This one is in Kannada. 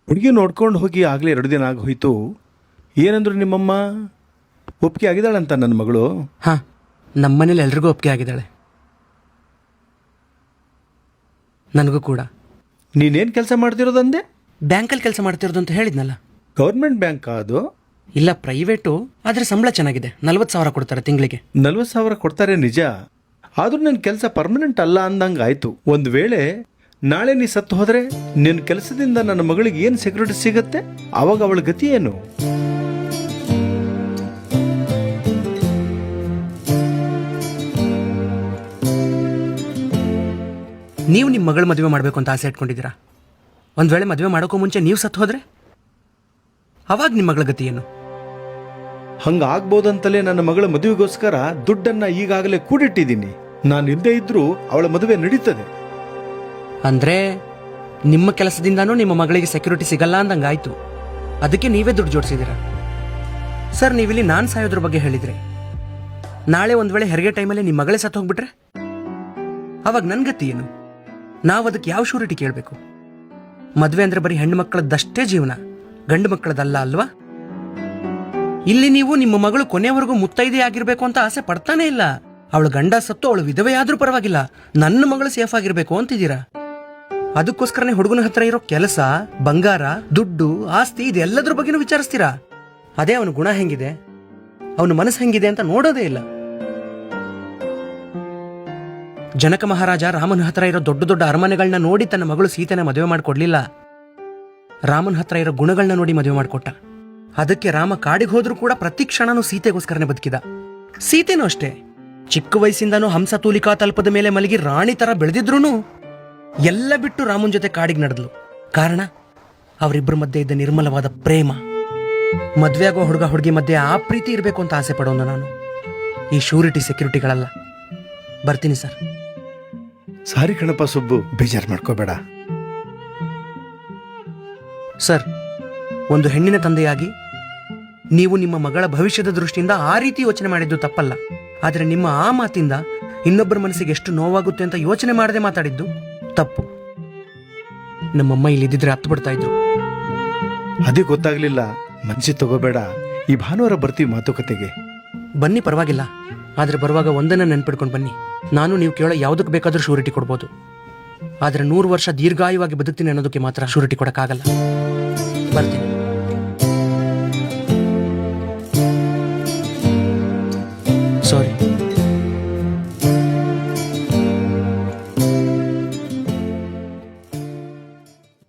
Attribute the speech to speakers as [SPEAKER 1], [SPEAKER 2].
[SPEAKER 1] ಹುಡುಗಿ ನೋಡ್ಕೊಂಡು ಹೋಗಿ ಆಗಲೇ 2 ದಿನ ಆಗಿ ಹೋಯಿತು. ಏನಂದ್ರು ನಿಮ್ಮಮ್ಮ? ಒಪ್ಪಿಗೆ ಆಗಿದ್ದಾಳಂತ ನನ್ನ ಮಗಳು?
[SPEAKER 2] ಹಾಂ, ನಮ್ಮನೇಲಿ ಎಲ್ರಿಗೂ ಒಪ್ಪಿಗೆ ಆಗಿದ್ದಾಳೆ, ನನಗೂ ಕೂಡ.
[SPEAKER 1] ನೀನೇನು ಕೆಲಸ ಮಾಡ್ತಿರೋದಂದೆ?
[SPEAKER 2] ಬ್ಯಾಂಕಲ್ಲಿ ಕೆಲಸ ಮಾಡ್ತಿರೋದು ಅಂತ ಹೇಳಿದ್ನಲ್ಲ.
[SPEAKER 1] ಗೌರ್ಮೆಂಟ್ ಬ್ಯಾಂಕ್ ಅದು?
[SPEAKER 2] ಇಲ್ಲ, ಪ್ರೈವೇಟು. ಆದರೆ ಸಂಬಳ ಚೆನ್ನಾಗಿದೆ, 40,000 ಕೊಡ್ತಾರೆ ತಿಂಗಳಿಗೆ.
[SPEAKER 1] 40,000 ಕೊಡ್ತಾರೆ ನಿಜ. ಆದ್ರೂ ನನ್ನ ಕೆಲಸ ಪರ್ಮನೆಂಟ್ ಅಲ್ಲ ಅಂದಂಗೆ ಆಯ್ತು. ಒಂದು ವೇಳೆ ನಾಳೆ ನೀ ಸತ್ತು ಹೋದ್ರೆ ನಿನ್ನ ಕೆಲಸದಿಂದ ನನ್ನ ಮಗಳಿಗೆ ಏನು ಸೆಕ್ಯೂರಿಟಿ ಸಿಗತ್ತೆ? ಅವಾಗ ಅವಳ ಗತಿ ಏನು?
[SPEAKER 2] ನೀವು ನಿಮ್ಮ ಮಗಳ ಮದುವೆ ಮಾಡಬೇಕು ಅಂತ ಆಸೆ ಇಟ್ಕೊಂಡಿದ್ದೀರಾ. ಒಂದು ವೇಳೆ ಮದುವೆ ಮಾಡೋಕ್ಕೂ ಮುಂಚೆ ನೀವು ಸತ್ತು ಹೋದ್ರೆ ಅವಾಗ ನಿಮ್ಮ ಮಗಳ ಗತಿ ಏನು?
[SPEAKER 1] ಹಂಗಾಗ್ಬೋದಂತಲೇ ನನ್ನ ಮಗಳ ಮದುವೆಗೋಸ್ಕರ ದುಡ್ಡನ್ನ ಈಗಾಗಲೇ ಕೂಡಿಟ್ಟಿದ್ದೀನಿ. ನಾನು ಇಲ್ಲದೆ ಇದ್ರೂ ಅವಳ ಮದುವೆ ನಡೀತದೆ.
[SPEAKER 2] ಅಂದರೆ ನಿಮ್ಮ ಕೆಲಸದಿಂದನೂ ನಿಮ್ಮ ಮಗಳಿಗೆ ಸೆಕ್ಯೂರಿಟಿ ಸಿಗಲ್ಲ ಅಂದಂಗಾಯ್ತು. ಅದಕ್ಕೆ ನೀವೇ ದುಡ್ಡು ಜೋಡಿಸಿದ್ದೀರಾ. ಸರ್, ನೀವಿಲ್ಲಿ ನಾನು ಸಾಯೋದ್ರ ಬಗ್ಗೆ ಹೇಳಿದ್ರಿ. ನಾಳೆ ಒಂದು ವೇಳೆ ಹೆರಿಗೆ ಟೈಮಲ್ಲಿ ನಿಮ್ಮ ಮಗಳೇ ಸತ್ತು ಹೋಗ್ಬಿಟ್ರೆ ಅವಾಗ ನನ್ನ ಗತಿ ಏನು? ನಾವು ಅದಕ್ಕೆ ಯಾವ ಶೂರಿಟಿ ಕೇಳಬೇಕು? ಮದುವೆ ಅಂದರೆ ಬರೀ ಹೆಣ್ಣು ಮಕ್ಕಳದ್ದಷ್ಟೇ ಜೀವನ, ಗಂಡು ಮಕ್ಕಳದಲ್ಲ ಅಲ್ವಾ? ಇಲ್ಲಿ ನೀವು ನಿಮ್ಮ ಮಗಳು ಕೊನೆಯವರೆಗೂ ಮುತ್ತೈದೆ ಆಗಿರ್ಬೇಕು ಅಂತ ಆಸೆ ಪಡ್ತಾನೆ ಇಲ್ಲ. ಅವಳು ಗಂಡ ಸತ್ತು ಅವಳು ವಿಧವೆ ಆದ್ರೂ ಪರವಾಗಿಲ್ಲ, ನನ್ನ ಮಗಳು ಸೇಫ್ ಆಗಿರ್ಬೇಕು ಅಂತಿದ್ದೀರಾ. ಅದಕ್ಕೋಸ್ಕರನೇ ಹುಡುಗನ ಹತ್ರ ಇರೋ ಕೆಲಸ, ಬಂಗಾರ, ದುಡ್ಡು, ಆಸ್ತಿ ಇದೆಲ್ಲದ್ರ ಬಗ್ಗೆನೂ ವಿಚಾರಿಸ್ತೀರಾ. ಅದೇ ಅವನ ಗುಣ ಹೆಂಗಿದೆ, ಅವನ ಮನಸ್ಸು ಹೆಂಗಿದೆ ಅಂತ ನೋಡೋದೇ ಇಲ್ಲ. ಜನಕ ಮಹಾರಾಜ ರಾಮನ ಹತ್ರ ಇರೋ ದೊಡ್ಡ ದೊಡ್ಡ ಅರಮನೆಗಳನ್ನ ನೋಡಿ ತನ್ನ ಮಗಳು ಸೀತೆನ ಮದುವೆ ಮಾಡಿಕೊಡ್ಲಿಲ್ಲ. ರಾಮನ ಹತ್ರ ಇರೋ ಗುಣಗಳನ್ನ ನೋಡಿ ಮದುವೆ ಮಾಡಿಕೊಟ್ಟ. ಅದಕ್ಕೆ ರಾಮ ಕಾಡಿಗೆ ಹೋದ್ರೂ ಕೂಡ ಪ್ರತಿ ಕ್ಷಣನೂ ಸೀತೆಗೋಸ್ಕರನೇ ಬದುಕಿದ. ಸೀತೆನೂ ಅಷ್ಟೇ, ಚಿಕ್ಕ ವಯಸ್ಸಿಂದನೂ ಹಂಸತೂಲಿಕಾ ತಲ್ಪದ ಮೇಲೆ ಮಲಗಿ ರಾಣಿ ತರ ಬೆಳೆದಿದ್ರು ಎಲ್ಲ ಬಿಟ್ಟು ರಾಮನ ಜೊತೆ ಕಾಡಿಗೆ ನಡೆದ್ಲು. ಕಾರಣ ಅವರಿಬ್ಬರ ಮಧ್ಯೆ ಇದ್ದ ನಿರ್ಮಲವಾದ ಪ್ರೇಮ. ಮದ್ವೆ ಆಗೋ ಹುಡುಗ ಹುಡುಗಿ ಮಧ್ಯೆ ಆ ಪ್ರೀತಿ ಇರಬೇಕು ಅಂತ ಆಸೆ ಪಡೋನು ನಾನು, ಈ ಶೂರಿಟಿ ಸೆಕ್ಯೂರಿಟಿಗಳಲ್ಲ. ಬರ್ತೀನಿ ಸರ್.
[SPEAKER 1] ಸಾರಿ ಕಣಪ್ಪ ಸುಬ್ಬು, ಬೇಜಾರು ಮಾಡ್ಕೋಬೇಡ.
[SPEAKER 2] ಸರ್, ಒಂದು ಹೆಣ್ಣಿನ ತಂದೆಯಾಗಿ ನೀವು ನಿಮ್ಮ ಮಗಳ ಭವಿಷ್ಯದ ದೃಷ್ಟಿಯಿಂದ ಆ ರೀತಿ ಯೋಚನೆ ಮಾಡಿದ್ದು ತಪ್ಪಲ್ಲ. ಆದರೆ ನಿಮ್ಮ ಆ ಮಾತಿಂದ ಇನ್ನೊಬ್ಬರ ಮನಸ್ಸಿಗೆ ಎಷ್ಟು ನೋವಾಗುತ್ತೆ ಅಂತ ಯೋಚನೆ ಮಾಡದೆ ಮಾತಾಡಿದ್ದು ತಪ್ಪು. ನಮ್ಮಮ್ಮ ಇಲ್ಲಿದ್ದಿದ್ರೆ ಹತ್ತು ಬಿಡ್ತಾ ಇದ್ರು.
[SPEAKER 1] ಅದೇ ಗೊತ್ತಾಗ್ಲಿಲ್ಲ. ಮನ್ಸಿಗೆ ತಗೋಬೇಡ. ಈ ಭಾನುವಾರ ಬರ್ತೀವಿ ಮಾತುಕತೆಗೆ.
[SPEAKER 2] ಬನ್ನಿ, ಪರವಾಗಿಲ್ಲ. ಆದರೆ ಬರುವಾಗ ಒಂದನ್ನ ನೆನ್ಪಿಡ್ಕೊಂಡು ಬನ್ನಿ. ನಾನು ನೀವು ಕೇಳೋ ಯಾವುದಕ್ಕೆ ಬೇಕಾದ್ರೂ ಶೂರಿಟಿ ಕೊಡ್ಬೋದು, ಆದರೆ 100 ವರ್ಷ ದೀರ್ಘಾಯುವಾಗಿ ಬದುಕ್ತೀನಿ ಅನ್ನೋದಕ್ಕೆ ಮಾತ್ರ ಶೂರಿಟಿ ಕೊಡಕ್ಕಾಗಲ್ಲ. ಬರ್ತೀನಿ.